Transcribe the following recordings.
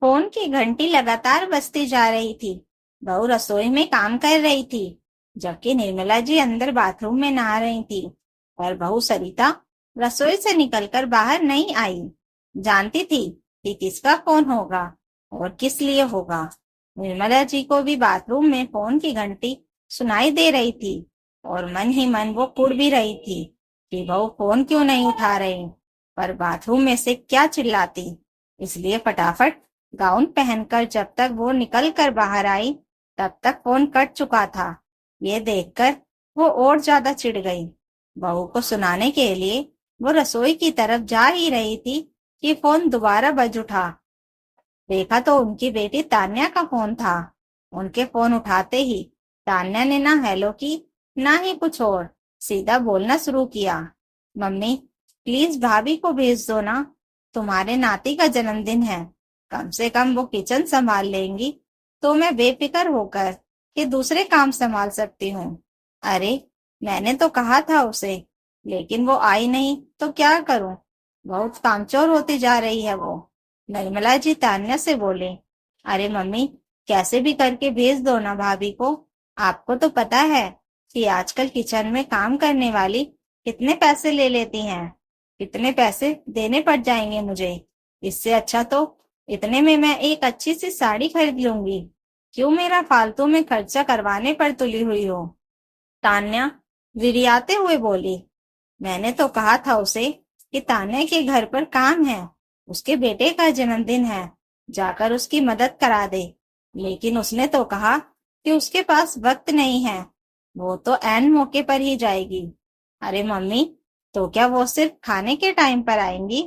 Phone की घंटी लगातार बजती जा रही थी। बहू रसोई में काम कर रही थी, जबकि निर्मला जी अंदर बाथरूम में नहा रही थी। पर बहू सरिता रसोई से निकलकर बाहर नहीं आई। जानती थी कि किसका फोन होगा और किस लिए होगा। निर्मला जी को भी बाथरूम में फोन की घंटी सुनाई दे रही थी और मन ही मन वो कुढ़ भी रही थी कि बहू फोन क्यों नहीं उठा रही, पर बाथरूम में से क्या चिल्लाती। इसलिए फटाफट गाउन पहनकर जब तक वो निकल कर बाहर आई, तब तक फोन कट चुका था। ये देखकर वो और ज्यादा चिढ़ गई। बहू को सुनाने के लिए वो रसोई की तरफ जा ही रही थी कि फोन दोबारा बज उठा। देखा तो उनकी बेटी तान्या का फोन था। उनके फोन उठाते ही तान्या ने ना हेलो की, ना ही कुछ और, सीधा बोलना शुरू किया। मम्मी, प्लीज भाभी को भेज दो ना, तुम्हारे नाती का जन्मदिन है। कम से कम वो किचन संभाल लेंगी तो मैं बेफिक्र होकर कि दूसरे काम संभाल सकती हूँ। अरे, मैंने तो कहा था उसे, लेकिन वो आई नहीं तो क्या करूं। बहुत कामचोर होती जा रही है वो। निर्मला जी तान्या से बोले, अरे मम्मी, कैसे भी करके भेज दो ना भाभी को। आपको तो पता है कि आजकल किचन में काम करने वाली कितने पैसे ले लेती हैं। कितने पैसे देने पड़ जाएंगे मुझे। इससे अच्छा तो इतने में मैं एक अच्छी सी साड़ी खरीद लूंगी। क्यों मेरा फालतू में खर्चा करवाने पर तुली हुई हो। तान्या विरियाते हुए बोली, मैंने तो कहा था उसे कि तान्या के घर पर काम है, उसके बेटे का जन्मदिन है, जाकर उसकी मदद करा दे। लेकिन उसने तो कहा कि उसके पास वक्त नहीं है, वो तो ऐन मौके पर ही जाएगी। अरे मम्मी, तो क्या वो सिर्फ खाने के टाइम पर आएंगी।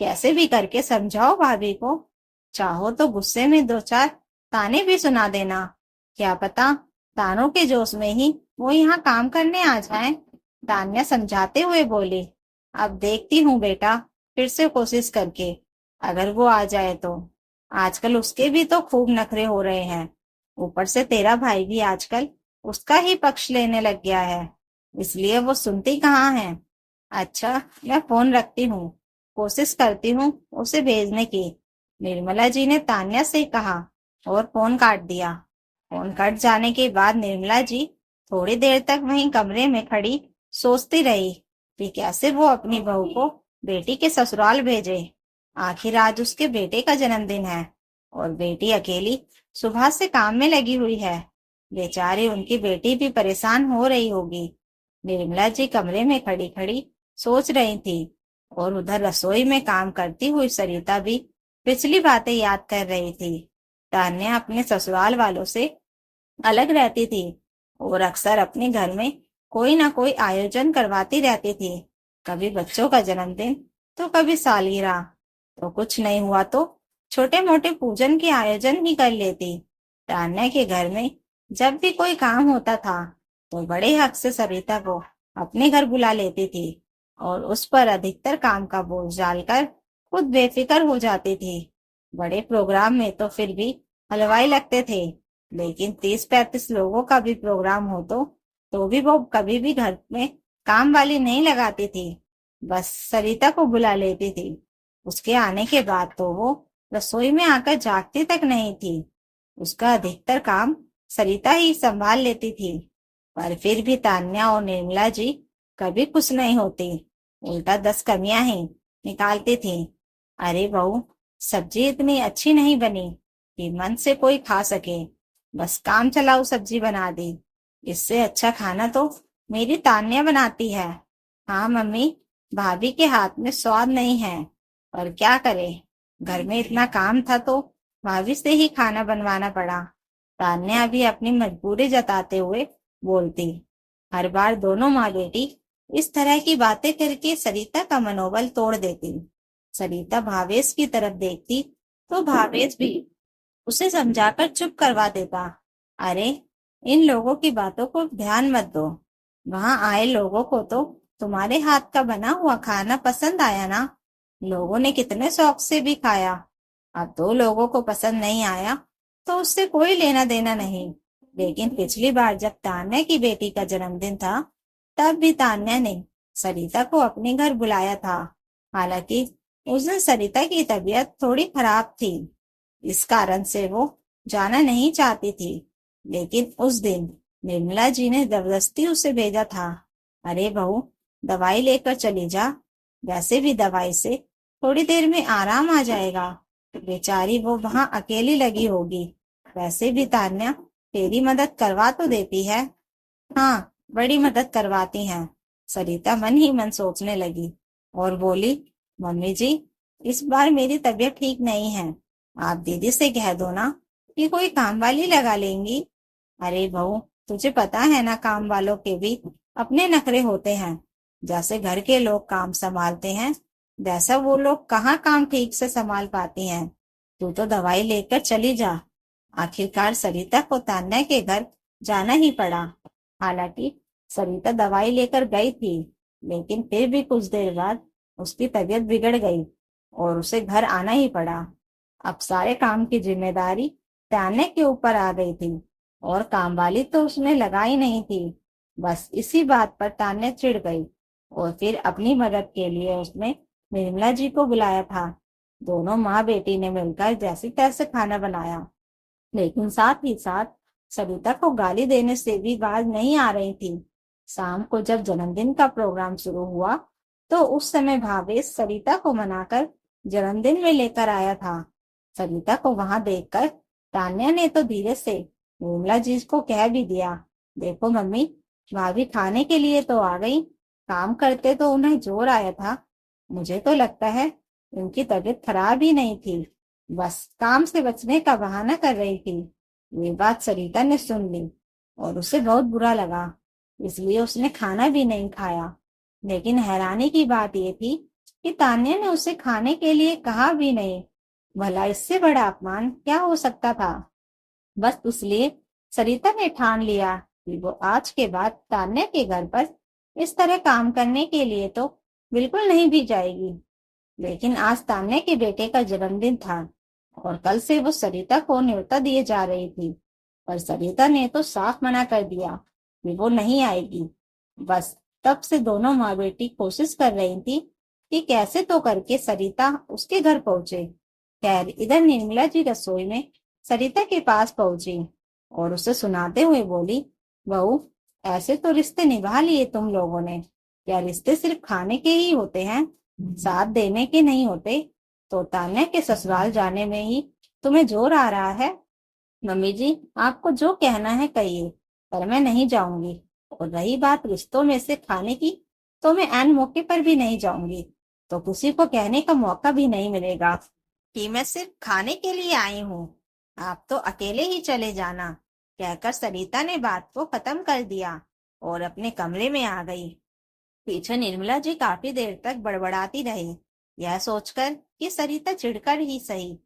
कैसे भी करके समझाओ भाभी को। चाहो तो गुस्से में दो चार ताने भी सुना देना। क्या पता तानों के जोश में ही वो यहाँ काम करने आ जाए। तान्या समझाते हुए बोली, अब देखती हूँ बेटा, फिर से कोशिश करके, अगर वो आ जाए तो। आजकल उसके भी तो खूब नखरे हो रहे हैं। ऊपर से तेरा भाई भी आजकल उसका ही पक्ष लेने लग गया है, इसलिए वो सुनती कहाँ है। अच्छा, मैं फोन रखती हूँ, कोशिश करती हूँ उसे भेजने की, निर्मला जी ने तान्या से कहा और फोन काट दिया। फोन कट जाने के बाद निर्मला जी थोड़ी देर तक वहीं कमरे में खड़ी सोचती रही कि कैसे वो अपनी बहू को बेटी के ससुराल भेजे। आखिर आज उसके बेटे का जन्मदिन है और बेटी अकेली सुबह से काम में लगी हुई है। बेचारी उनकी बेटी भी परेशान हो रही होगी। निर्मला जी कमरे में खड़ी खड़ी सोच रही थी और उधर रसोई में काम करती हुई सरिता भी पिछली बातें याद कर रही थी। तान्या अपने ससुराल वालों से अलग रहती थी और अक्सर अपने घर में कोई ना कोई आयोजन करवाती रहती थी। कभी बच्चों का जन्मदिन तो कभी सालगिरह, तो कुछ नहीं हुआ तो छोटे मोटे पूजन के आयोजन ही कर लेती। तान्या के घर में जब भी कोई काम होता था तो बड़े हक से सरिता को अपने घर बुला लेती थी और उस पर अधिकतर काम का बोझ डालकर खुद बेफिक्र हो जाती थी। बड़े प्रोग्राम में तो फिर भी हलवाई लगते थे, लेकिन 30-35 लोगों का भी प्रोग्राम हो तो भी वो कभी भी घर में काम वाली नहीं लगाती थी, बस सरिता को बुला लेती थी। उसके आने के बाद तो वो रसोई में आकर जागती तक नहीं थी। उसका अधिकतर काम सरिता ही संभाल लेती थी। पर फिर भी तान्या और निर्मला जी कभी खुश नहीं होती, उल्टा 10 कमियां ही निकालती थी। अरे बहू, सब्जी इतनी अच्छी नहीं बनी कि मन से कोई खा सके, बस काम चलाऊ सब्जी बना दी। इससे अच्छा खाना तो मेरी तान्या बनाती है। हाँ मम्मी, भाभी के हाथ में स्वाद नहीं है, पर क्या करे, घर में इतना काम था तो भाभी से ही खाना बनवाना पड़ा। तान्या भी अपनी मजबूरी जताते हुए बोलती। हर बार दोनों माँ बेटी इस तरह की बातें करके सरिता का मनोबल तोड़ देती। सरिता भावेश की तरफ देखती तो भावेश भी उसे समझाकर चुप करवा देता। अरे, इन लोगों की बातों को ध्यान मत दो। वहां आए लोगों को तो तुम्हारे हाथ का बना हुआ खाना पसंद आया ना। लोगों ने कितने शौक से भी खाया। अब 2 लोगों को पसंद नहीं आया तो उससे कोई लेना देना नहीं। लेकिन पिछली बार जब तान्या की बेटी का जन्मदिन था, तब भी तान्या ने सरिता को अपने घर बुलाया था। हालांकि उस दिन सरिता की तबीयत थोड़ी खराब थी। इस कारण से वो जाना नहीं चाहती थी। लेकिन उस दिन निर्मला जी ने जबरदस्ती उसे भेजा था। अरे बहू, दवाई लेकर चली जा, वैसे भी दवाई से थोड़ी देर में आराम आ जाएगा। बेचारी वो वहां अकेली लगी होगी। वैसे भी तान्या तेरी मदद करवा तो देती है। हाँ, बड़ी मदद करवाती हैं। सरिता मन ही मन सोचने लगी और बोली, मम्मी जी, इस बार मेरी तबीयत ठीक नहीं है। आप दीदी से कह दो ना कि कोई काम वाली लगा लेंगी। अरे बहू, तुझे पता है ना, काम वालों के भी अपने नखरे होते हैं। जैसे घर के लोग काम संभालते हैं, वैसा वो लोग कहाँ काम ठीक से संभाल पाती हैं। तू तो दवाई लेकर चली जा। आखिरकार सरिता को तान्या के घर जाना ही पड़ा। हालांकि सरिता दवाई लेकर गई थी, लेकिन फिर भी कुछ देर बाद उसकी तबीयत बिगड़ गई और उसे घर आना ही पड़ा। अब सारे काम की जिम्मेदारी तान्या के ऊपर आ गई थी और काम वाली तो उसने लगाई नहीं थी। बस इसी बात पर तान्या चिढ़ गई और फिर अपनी मदद के लिए उसने निर्मला जी को बुलाया था। दोनों माँ बेटी ने मिलकर जैसे तैसे खाना बनाया, लेकिन साथ ही साथ सरिता को गाली देने से भी बाज नहीं आ रही थी। शाम को जब जन्मदिन का प्रोग्राम शुरू हुआ, तो उस समय भावेश सरिता को मनाकर जन्मदिन में लेकर आया था। सरिता को वहां देखकर तान्या ने तो धीरे से निर्मला जी को कह भी दिया, देखो मम्मी, भाभी खाने के लिए तो आ गई। काम करते तो उन्हें जोर आया था। मुझे तो लगता है उनकी तबीयत खराब ही नहीं थी, बस काम से बचने का बहाना कर रही थी। ये बात सरिता ने सुन ली और उसे बहुत बुरा लगा, इसलिए उसने खाना भी नहीं खाया। लेकिन हैरानी की बात यह थी कि तान्या ने उसे खाने के लिए कहा भी नहीं। भला इससे बड़ा अपमान क्या हो सकता था। बस इसलिए सरिता ने ठान लिया कि वो आज के बाद तान्या के घर पर इस तरह काम करने के लिए तो बिल्कुल नहीं भी जाएगी। लेकिन आज तान्या के बेटे का जन्मदिन था और कल से वो सरिता को न्योता दिए जा रही थी। पर सरिता ने तो साफ मना कर दिया कि वो नहीं आएगी। बस तब से दोनों माँ बेटी कोशिश कर रही थी कि कैसे तो करके सरिता उसके घर पहुंचे। खैर, इधर निर्मला जी रसोई में सरिता के पास पहुंची और उसे सुनाते हुए बोली, बहू, ऐसे तो रिश्ते निभा लिए तुम लोगों ने। क्या रिश्ते सिर्फ खाने के ही होते हैं, साथ देने के नहीं होते? तो तान्या के ससुराल जाने में ही तुम्हें जोर आ रहा है। मम्मी जी, आपको जो कहना है कहिए, पर मैं नहीं जाऊंगी। और रही बात रिश्तों में से खाने की, तो मैं ऐन मौके पर भी नहीं जाऊंगी, तो किसी को कहने का मौका भी नहीं मिलेगा कि मैं सिर्फ खाने के लिए आई हूँ। आप तो अकेले ही चले जाना, कहकर सरिता ने बात को खत्म कर दिया और अपने कमरे में आ गई। पीछे निर्मला जी काफी देर तक बड़बड़ाती रही, यह सोचकर कि सरिता चिढ़कर ही सही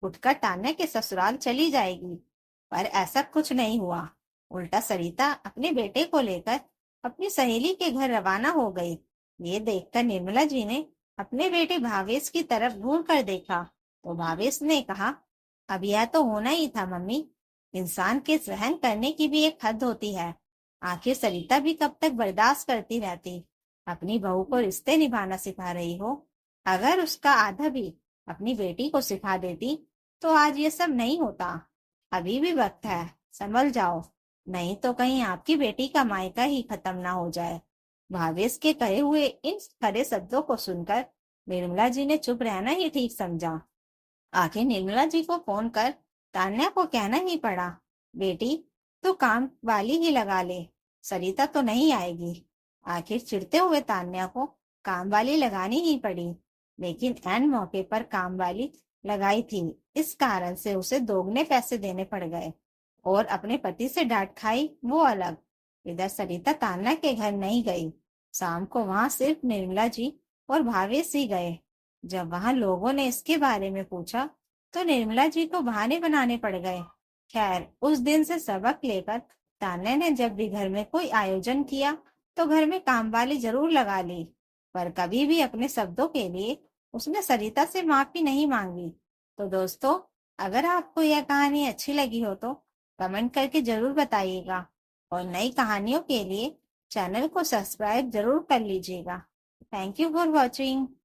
उठकर तान्या के ससुराल चली जाएगी। पर ऐसा कुछ नहीं हुआ। उल्टा सरिता अपने बेटे को लेकर अपनी सहेली के घर रवाना हो गई। ये देखकर निर्मला जी ने अपने बेटे भावेश की तरफ घूर कर देखा, तो भावेश ने कहा, अब यह तो होना ही था मम्मी। इंसान के सहन करने की भी एक हद होती है। आखिर सरिता भी कब तक बर्दाश्त करती रहती। अपनी बहू को रिश्ते निभाना सिखा रही हो, अगर उसका आधा भी अपनी बेटी को सिखा देती तो आज ये सब नहीं होता। अभी भी वक्त है, संभल जाओ, नहीं तो कहीं आपकी बेटी का मायका ही खत्म ना हो जाए। भावेश के कहे हुए इन खरे शब्दों को सुनकर निर्मला जी ने चुप रहना ही ठीक समझा। आखिर निर्मला जी को फोन कर तान्या को कहना ही पड़ा, बेटी, तो काम वाली ही लगा ले, सरिता तो नहीं आएगी। आखिर चिढ़ते हुए तान्या को काम वाली लगानी ही पड़ी, लेकिन ऐन मौके पर काम वाली लगाई थी, इस कारण से उसे दोगुने पैसे देने पड़ गए और अपने पति से डांट खाई वो अलग। इधर सरिता तान्या के घर नहीं गई। शाम को वहां सिर्फ निर्मला जी और भावेश ही गए। जब वहां लोगों ने इसके बारे में पूछा, तो निर्मला जी को बहाने बनाने पड़ गए। खैर, उस दिन से सबक लेकर तान्या ने जब भी घर में कोई आयोजन किया, तो घर में काम वाली जरूर लगा ली, पर कभी भी अपने शब्दों के लिए उसने सरिता से माफी नहीं मांगी। तो दोस्तों, अगर आपको यह कहानी अच्छी लगी हो तो कमेंट करके जरूर बताइएगा और नई कहानियों के लिए चैनल को सब्सक्राइब जरूर कर लीजिएगा। Thank you for watching.